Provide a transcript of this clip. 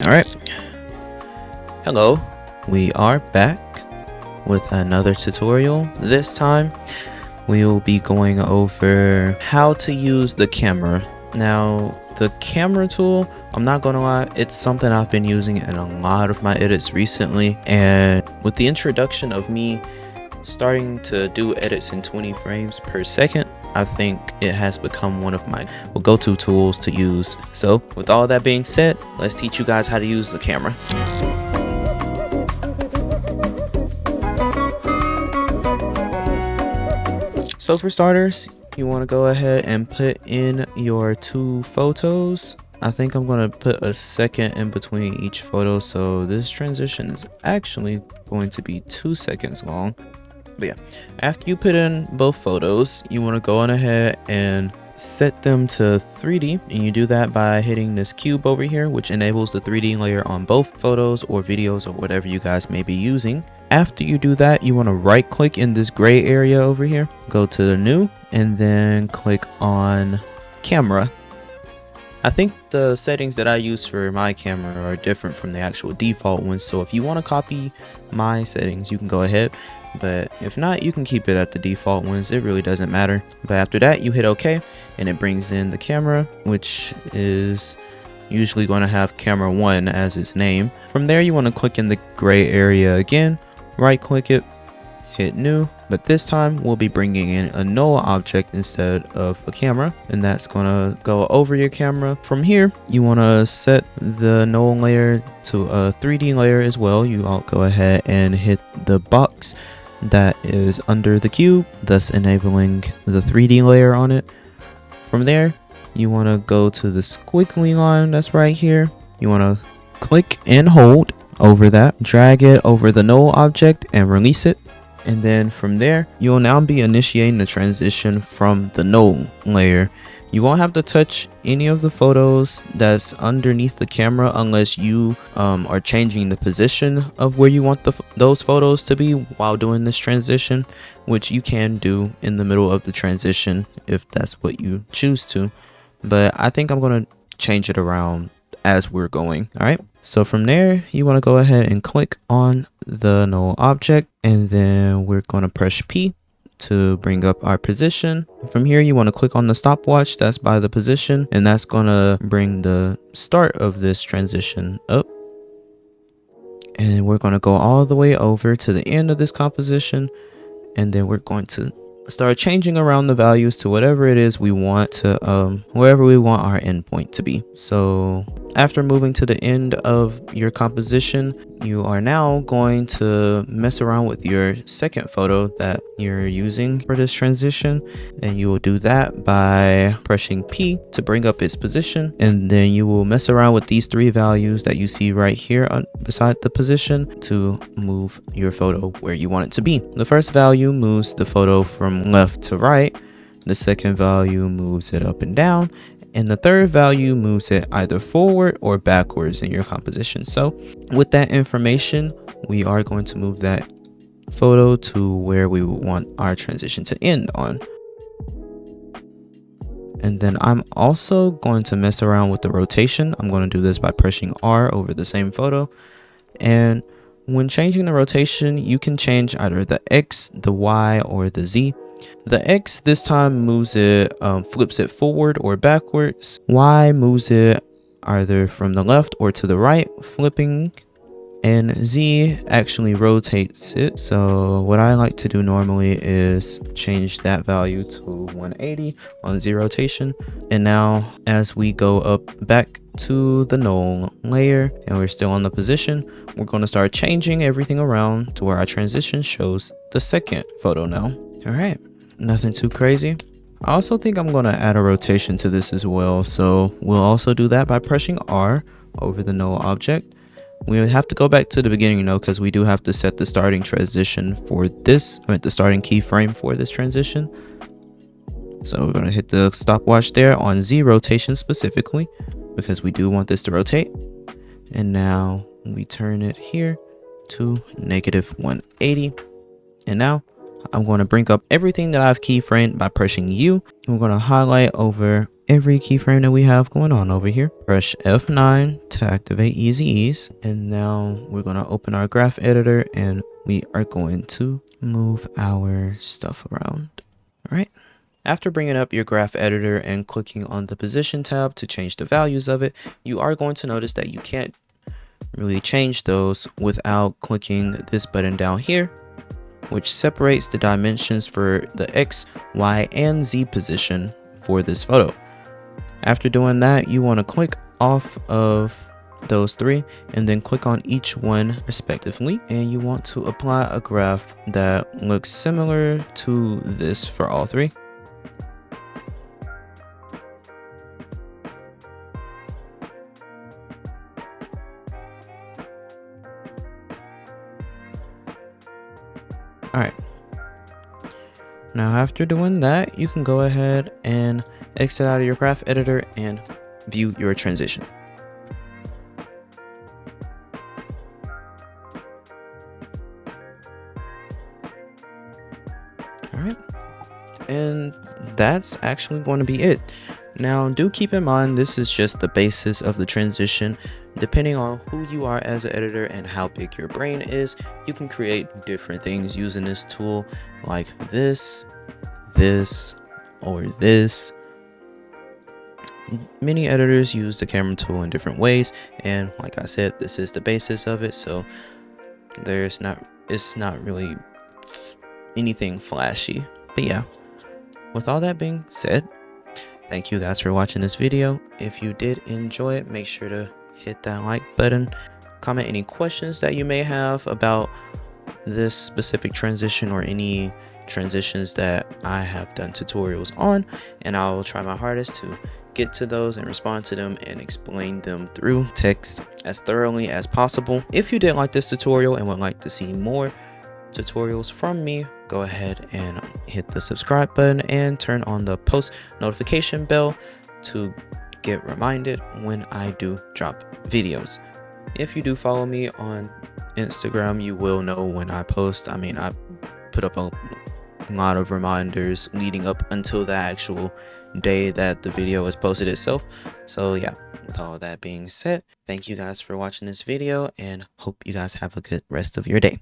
All right. Hello. We are back with another tutorial. This time we will be going over how to use the camera. Now, the camera tool, I'm not gonna lie, it's something I've been using in a lot of my edits recently, and with the introduction of me starting to do edits in 20 frames per second, I think it has become one of my go-to tools to use. So with all that being said, let's teach you guys how to use the camera. So for starters, you want to go ahead and put in your two photos. I think I'm going to put a second in between each photo, so this transition is actually going to be 2 seconds long. But yeah, after you put in both photos, you want to go on ahead and set them to 3D, and you do that by hitting this cube over here, which enables the 3D layer on both photos or videos or whatever you guys may be using. After you do that, you want to right click in this gray area over here, go to the new, and then click on camera. I think the settings that I use for my camera are different from the actual default ones, so if you want to copy my settings, you can go ahead, but if not, you can keep it at the default ones. It really doesn't matter. But after that, you hit OK, and it brings in the camera, which is usually going to have camera 1 as its name. From there, you want to click in the gray area again, right click it, hit new, but this time we'll be bringing in a null object instead of a camera, and that's gonna go over your camera. From here, you want to set the null layer to a 3D layer as well. You all go ahead and hit the box that is under the cube, thus enabling the 3D layer on it. From there, you want to go to the squiggly line that's right here. You want to click and hold over that, drag it over the null object and release it. And then from there, you'll now be initiating the transition from the null layer. You won't have to touch any of the photos that's underneath the camera unless you are changing the position of where you want those photos to be while doing this transition, which you can do in the middle of the transition if that's what you choose to. But I think I'm going to change it around as we're going. All right. So from there, you want to go ahead and click on the null object, and then we're going to press P to bring up our position. From here, you want to click on the stopwatch that's by the position, and that's going to bring the start of this transition up. And we're going to go all the way over to the end of this composition, and then we're going to start changing around the values to whatever it is we want to wherever we want our endpoint to be. So after moving to the end of your composition, you are now going to mess around with your second photo that you're using for this transition, and you will do that by pressing P to bring up its position, and then you will mess around with these 3 values that you see right here beside the position to move your photo where you want it to be. The first value moves the photo from left to right, the second value moves it up and down, and the third value moves it either forward or backwards in your composition. So with that information, we are going to move that photo to where we want our transition to end on. And then I'm also going to mess around with the rotation. I'm going to do this by pressing R over the same photo. And when changing the rotation, you can change either the X, the Y, or the Z. The X this time moves it, flips it forward or backwards. Y moves it either from the left or to the right, flipping. And Z actually rotates it. So what I like to do normally is change that value to 180 on Z rotation. And now as we go up back to the null layer and we're still on the position, we're going to start changing everything around to where our transition shows the second photo now. All right, nothing too crazy. I also think I'm going to add a rotation to this as well. So we'll also do that by pressing R over the null object. We have to go back to the beginning though, because we do have to set the starting transition for this, the starting keyframe for this transition. So we're going to hit the stopwatch there on Z rotation specifically, because we do want this to rotate. And now we turn it here to -180. And now I'm going to bring up everything that I've keyframed by pressing U. I'm going to highlight over every keyframe that we have going on over here. Press F9 to activate Easy Ease. And now we're going to open our graph editor and we are going to move our stuff around. All right. After bringing up your graph editor and clicking on the position tab to change the values of it, you are going to notice that you can't really change those without clicking this button down here, which separates the dimensions for the X, Y, and Z position for this photo. After doing that, you want to click off of those three and then click on each one respectively, and you want to apply a graph that looks similar to this for all three. All right. Now after doing that, you can go ahead and exit out of your graph editor and view your transition. All right. And that's actually going to be it. Now do keep in mind, this is just the basis of the transition. Depending on who you are as an editor and how big your brain is, you can create different things using this tool, like this, or this. Many editors use the camera tool in different ways, and like I said, this is the basis of it, so it's not really anything flashy. But yeah, with all that being said, thank you guys for watching this video. If you did enjoy it, make sure to hit that like button. Comment any questions that you may have about this specific transition or any transitions that I have done tutorials on, and I will try my hardest to get to those and respond to them and explain them through text as thoroughly as possible. If you did like this tutorial and would like to see more tutorials from me, go ahead and hit the subscribe button and turn on the post notification bell to get reminded when I do drop videos. If you do follow me on Instagram, you will know when I post. I mean, I put up a lot of reminders leading up until the actual day that the video is posted itself. So yeah, with all of that being said, thank you guys for watching this video and hope you guys have a good rest of your day.